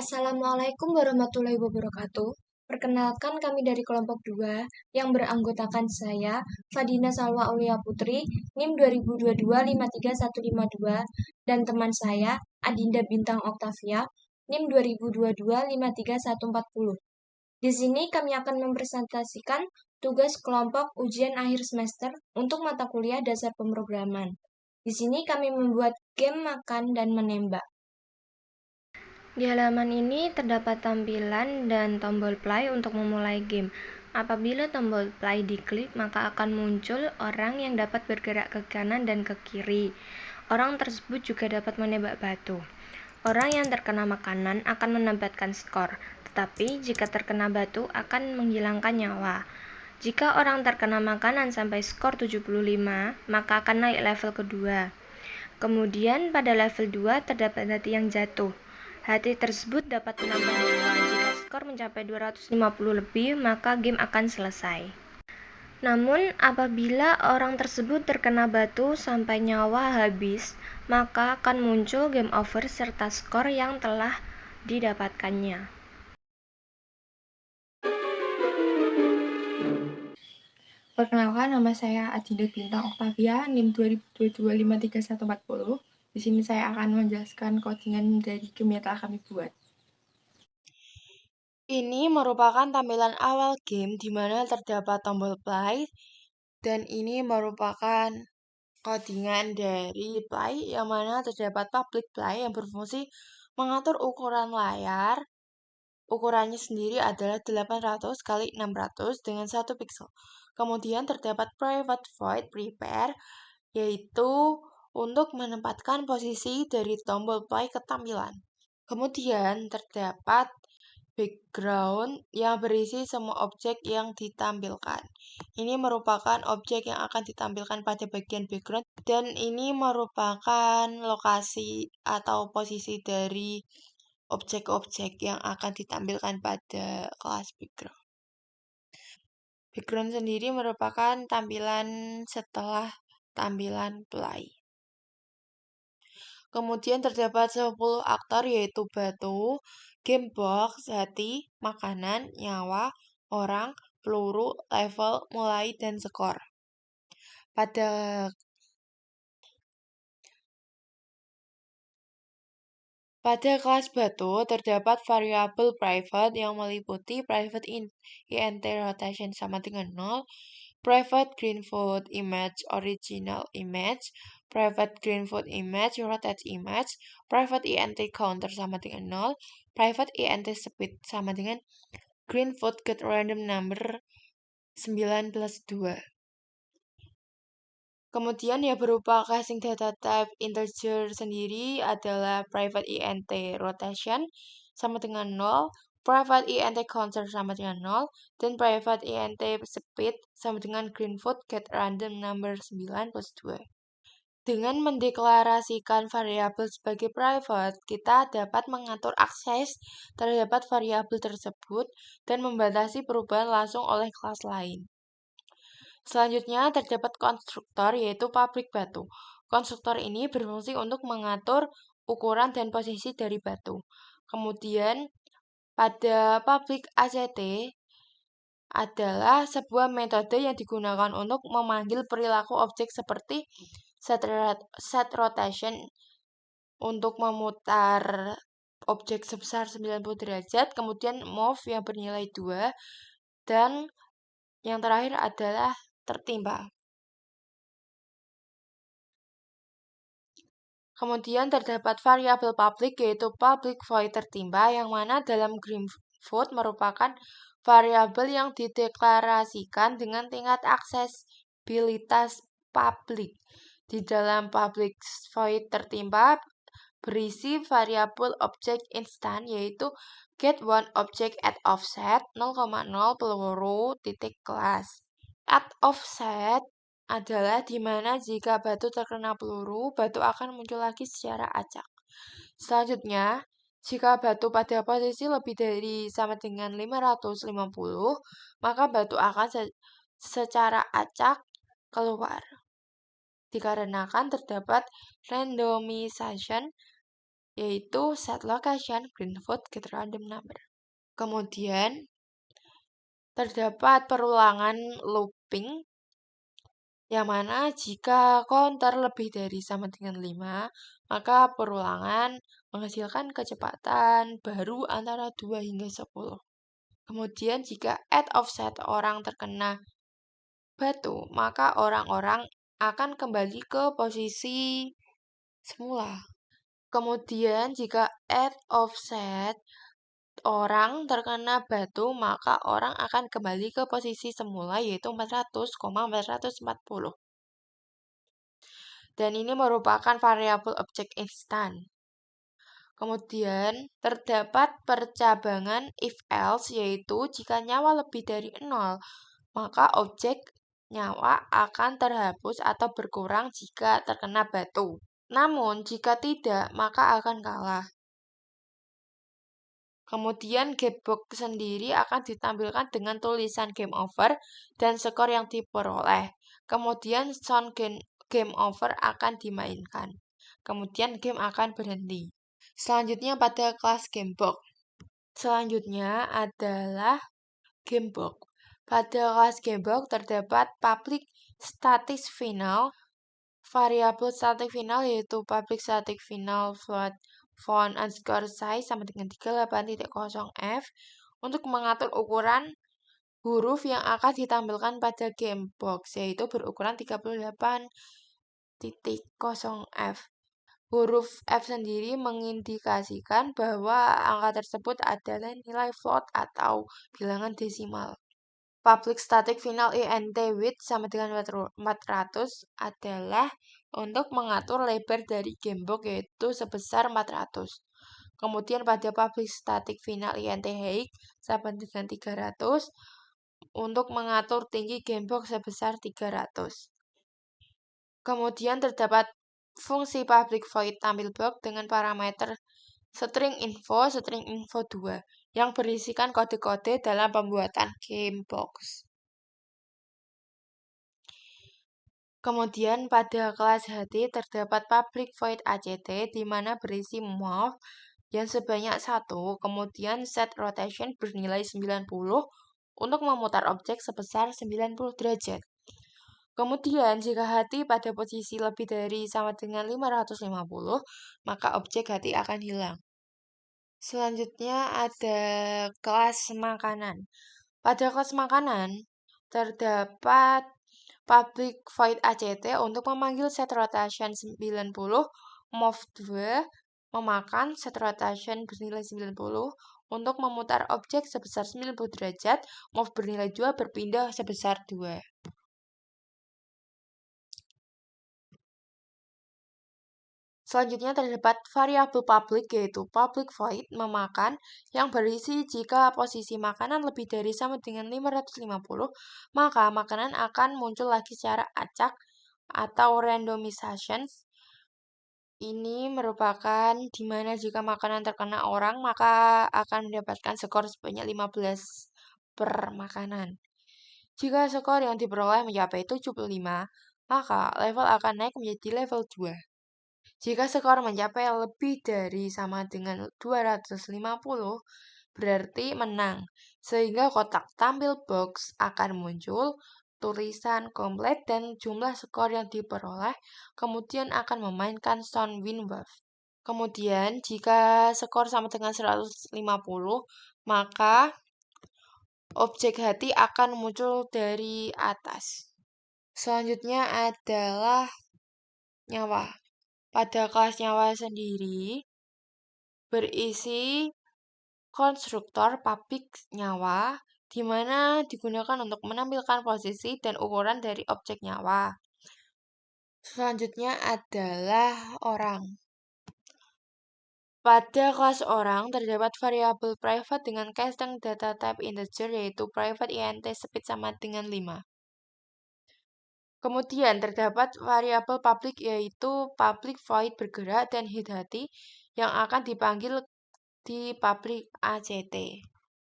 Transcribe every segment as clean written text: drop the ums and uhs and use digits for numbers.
Assalamualaikum warahmatullahi wabarakatuh. Perkenalkan kami dari kelompok 2 yang beranggotakan saya, Fadina Salwa Aulia Putri, NIM 2022-53152, dan teman saya, Adinda Bintang Oktavia, NIM 2022-53140. Di sini kami akan mempresentasikan tugas kelompok ujian akhir semester untuk mata kuliah dasar pemrograman. Di sini kami membuat game makan dan menembak. Di halaman ini terdapat tampilan dan tombol play untuk memulai game. Apabila tombol play diklik, maka akan muncul orang yang dapat bergerak ke kanan dan ke kiri. Orang tersebut juga dapat menembak batu. Orang yang terkena makanan akan mendapatkan skor, tetapi jika terkena batu akan menghilangkan nyawa. Jika orang terkena makanan sampai skor 75, maka akan naik level kedua. Kemudian pada level 2 terdapat hati yang jatuh. Hati tersebut dapat menambah nyawa. Jika skor mencapai 250 lebih, maka game akan selesai. Namun, apabila orang tersebut terkena batu sampai nyawa habis, maka akan muncul game over serta skor yang telah didapatkannya. Perkenalkan, nama saya Adinda Bintang Oktavia, NIM 2022-53140. Di sini saya akan menjelaskan codingan dari game yang telah kami buat. Ini merupakan tampilan awal game di mana terdapat tombol play, dan ini merupakan codingan dari play yang mana terdapat public play yang berfungsi mengatur ukuran layar. Ukurannya sendiri adalah 800 x 600 dengan 1 pixel. Kemudian terdapat private void prepare, yaitu untuk menempatkan posisi dari tombol play ke tampilan. Kemudian terdapat background yang berisi semua objek yang ditampilkan. Ini merupakan objek yang akan ditampilkan pada bagian background, dan ini merupakan lokasi atau posisi dari objek-objek yang akan ditampilkan pada kelas background. Background sendiri merupakan tampilan setelah tampilan play. Kemudian terdapat 10 aktor, yaitu batu, game box, hati, makanan, nyawa, orang, peluru, level, mulai, dan skor. Pada kelas batu, terdapat variabel private yang meliputi private int rotation sama dengan 0, private greenfoot image original image, private greenfoot image rotate image, private int counter sama dengan 0, private int speed sama dengan greenfoot get random number 9 plus 2. Kemudian ya berupa casing data type integer sendiri adalah private int rotation sama dengan 0, private int counter sama dengan 0, dan private int speed sama dengan greenfoot get random number 9 plus 2. Dengan mendeklarasikan variabel sebagai private, kita dapat mengatur akses terhadap variabel tersebut dan membatasi perubahan langsung oleh kelas lain. Selanjutnya terdapat konstruktor, yaitu pabrik batu. Konstruktor ini berfungsi untuk mengatur ukuran dan posisi dari batu. Kemudian pada pabrik ACT adalah sebuah metode yang digunakan untuk memanggil perilaku objek seperti set rotation untuk memutar objek sebesar 90 derajat, kemudian move yang bernilai 2, dan yang terakhir adalah tertimpa. Kemudian terdapat variabel public, yaitu public void tertimpa, yang mana dalam greenfoot merupakan variabel yang dideklarasikan dengan tingkat aksesibilitas publik. Di dalam public void tertimpa berisi variabel objek instan, yaitu get one object at offset 0,0 peluru titik kelas. At offset adalah di mana jika batu terkena peluru, batu akan muncul lagi secara acak. Selanjutnya, jika batu pada posisi lebih dari sama dengan 550, maka batu akan secara acak keluar. Dikarenakan terdapat randomization yaitu set location greenfoot get random number. Kemudian terdapat perulangan looping yang mana jika counter lebih dari sama dengan 5, maka perulangan menghasilkan kecepatan baru antara 2 hingga 10. Kemudian jika at offset orang terkena batu, maka orang-orang akan kembali ke posisi semula. Kemudian jika at offset orang terkena batu, maka orang akan kembali ke posisi semula yaitu 400,440. Dan ini merupakan variabel objek instan. Kemudian terdapat percabangan if else yaitu jika nyawa lebih dari 0, maka objek nyawa akan terhapus atau berkurang jika terkena batu. Namun jika tidak, maka akan kalah. Kemudian gamebox sendiri akan ditampilkan dengan tulisan game over dan skor yang diperoleh. Kemudian sound game over akan dimainkan. Kemudian game akan berhenti. Selanjutnya pada kelas gamebox. Selanjutnya adalah gamebox. Pada kelas gamebox terdapat public static final. Variabel static final yaitu public static final float font underscore size sama dengan 38.0f untuk mengatur ukuran huruf yang akan ditampilkan pada gamebox yaitu berukuran 38.0f. Huruf F sendiri mengindikasikan bahwa angka tersebut adalah nilai float atau bilangan desimal. Public static final int width sama dengan 400 adalah untuk mengatur lebar dari gamebox yaitu sebesar 400. Kemudian pada public static final int height sama dengan 300 untuk mengatur tinggi gamebox sebesar 300. Kemudian terdapat fungsi public void tampil box dengan parameter string info 2 yang berisikan kode-kode dalam pembuatan gamebox. Kemudian pada kelas HT terdapat public void ACT di mana berisi move yang sebanyak 1, kemudian set rotation bernilai 90 untuk memutar objek sebesar 90 derajat. Kemudian jika hati pada posisi lebih dari sama dengan 550, maka objek hati akan hilang. Selanjutnya ada kelas makanan. Pada kelas makanan terdapat public void ACT untuk memanggil set rotation 90, move 2 memakan set rotation bernilai 90 untuk memutar objek sebesar 90 derajat, move bernilai 2 berpindah sebesar 2. Selanjutnya terdapat variabel public yaitu public void memakan yang berisi jika posisi makanan lebih dari sama dengan 550, maka makanan akan muncul lagi secara acak atau randomization. Ini merupakan dimana jika makanan terkena orang maka akan mendapatkan skor sebanyak 15 per makanan. Jika skor yang diperoleh mencapai 75, maka level akan naik menjadi level 2. Jika skor mencapai lebih dari sama dengan 250, berarti menang. Sehingga kotak tampil box akan muncul tulisan komplit dan jumlah skor yang diperoleh, kemudian akan memainkan sound win wave. Kemudian jika skor sama dengan 150, maka objek hati akan muncul dari atas. Selanjutnya adalah nyawa. Pada kelas nyawa sendiri berisi konstruktor publik nyawa di mana digunakan untuk menampilkan posisi dan ukuran dari objek nyawa. Selanjutnya adalah orang. Pada kelas orang terdapat variabel private dengan casting data type integer yaitu private int speed sama dengan 5. Kemudian terdapat variabel public yaitu public void bergerak dan hit hati yang akan dipanggil di public ACT.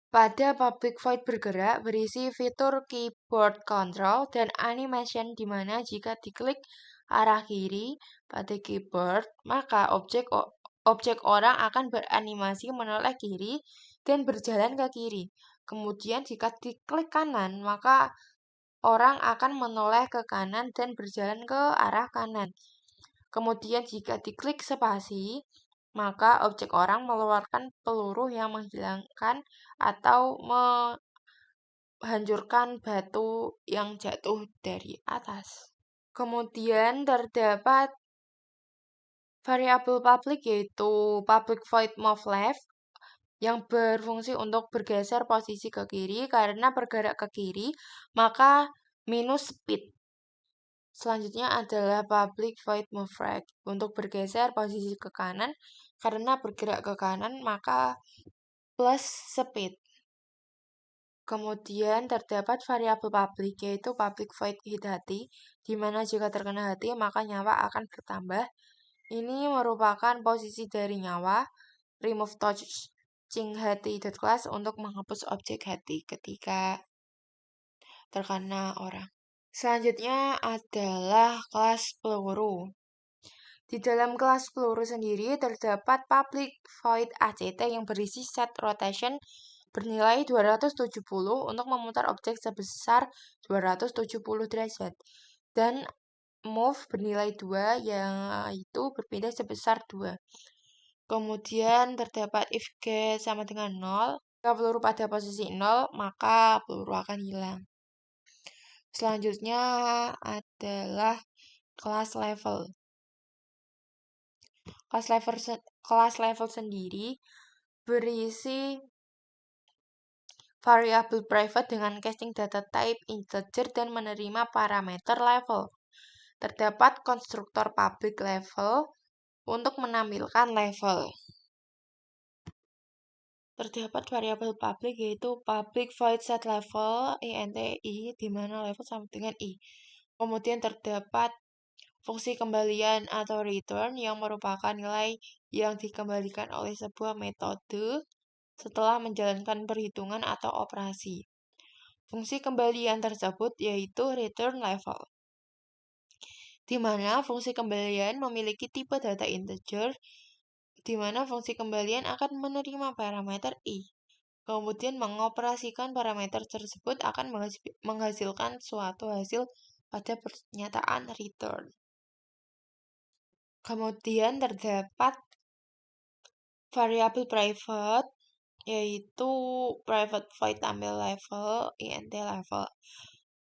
Pada public void bergerak berisi fitur keyboard control dan animation di mana jika diklik arah kiri pada keyboard, maka objek objek orang akan beranimasi menoleh kiri dan berjalan ke kiri. Kemudian jika diklik kanan, maka orang akan menoleh ke kanan dan berjalan ke arah kanan. Kemudian jika diklik spasi, maka objek orang mengeluarkan peluru yang menghilangkan atau menghancurkan batu yang jatuh dari atas. Kemudian terdapat variabel publik yaitu public void move left yang berfungsi untuk bergeser posisi ke kiri. Karena bergerak ke kiri, maka minus speed. Selanjutnya adalah public void move right untuk bergeser posisi ke kanan. Karena bergerak ke kanan, maka plus speed. Kemudian terdapat variabel publik yaitu public void hit hati, di mana jika terkena hati maka nyawa akan bertambah. Ini merupakan posisi dari nyawa. Remove touching hati.class untuk menghapus objek hati ketika terkena orang. Selanjutnya adalah kelas peluru. Di dalam kelas peluru sendiri terdapat public void ACT yang berisi set rotation bernilai 270 untuk memutar objek sebesar 270 derajat dan move bernilai 2 yaitu berpindah sebesar 2. Kemudian terdapat if get sama dengan 0. Jika peluru pada posisi 0, maka peluru akan hilang. Selanjutnya adalah kelas level. Kelas level sendiri berisi variabel private dengan casting data type integer dan menerima parameter level. Terdapat konstruktor public level untuk menampilkan level. Terdapat variabel public yaitu public void set level int i, di mana level sama dengan i. Kemudian terdapat fungsi kembalian atau return yang merupakan nilai yang dikembalikan oleh sebuah metode setelah menjalankan perhitungan atau operasi. Fungsi kembalian tersebut yaitu return level, di mana fungsi kembalian memiliki tipe data integer, di mana fungsi kembalian akan menerima parameter i. Kemudian mengoperasikan parameter tersebut akan menghasilkan suatu hasil pada pernyataan return. Kemudian terdapat variabel private yaitu private void tampil level int level,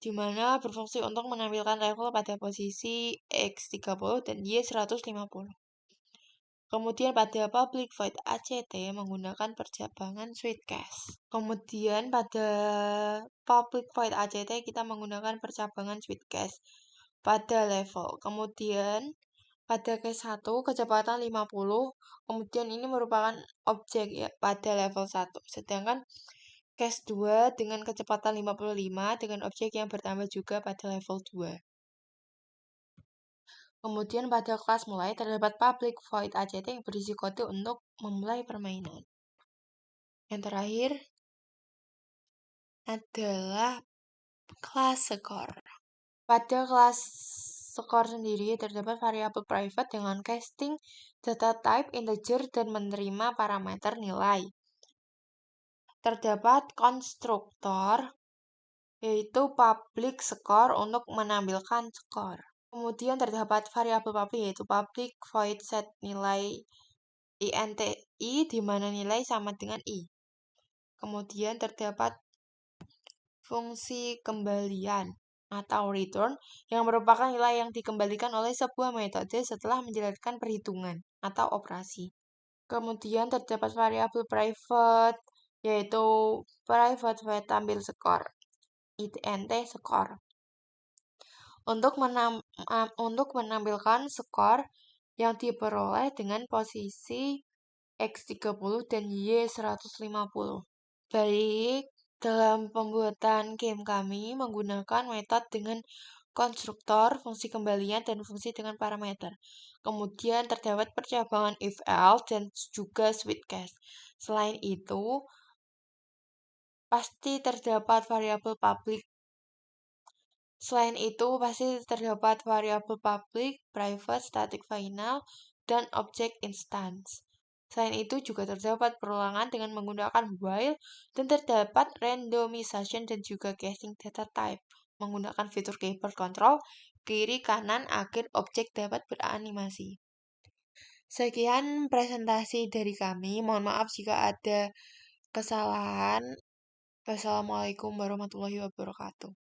di mana berfungsi untuk menampilkan level pada posisi x30 dan y150. Kemudian pada public void ACT menggunakan percabangan Sweetcast. Kemudian pada public void ACT kita menggunakan percabangan Sweetcast pada level. Kemudian pada case 1 kecepatan 50, kemudian ini merupakan objek ya pada level 1. Sedangkan case 2 dengan kecepatan 55 dengan objek yang bertambah juga pada level 2. Kemudian pada kelas mulai terdapat public void ACT yang berisi kode untuk memulai permainan. Yang terakhir adalah kelas skor. Pada kelas skor sendiri terdapat variabel private dengan casting data type integer dan menerima parameter nilai. Terdapat konstruktor yaitu public score untuk menampilkan skor. Kemudian terdapat variabel public yaitu public void set nilai int i, di mana nilai sama dengan i. Kemudian terdapat fungsi kembalian atau return yang merupakan nilai yang dikembalikan oleh sebuah metode setelah menjalankan perhitungan atau operasi. Kemudian terdapat variabel private yaitu private void tampil skor int skor untuk menampilkan skor yang diperoleh dengan posisi x30 dan y150. Baik, dalam pembuatan game kami menggunakan metode dengan konstruktor, fungsi kembalian, dan fungsi dengan parameter. Kemudian terdapat percabangan if else dan juga Sweetcast. Selain itu, pasti terdapat variabel public. Private, static final, dan object instance. Selain itu juga terdapat perulangan dengan menggunakan while dan terdapat randomization dan juga casing data type menggunakan fitur keyboard control kiri kanan agar objek dapat beranimasi. Sekian presentasi dari kami. Mohon maaf jika ada kesalahan. Wassalamualaikum warahmatullahi wabarakatuh.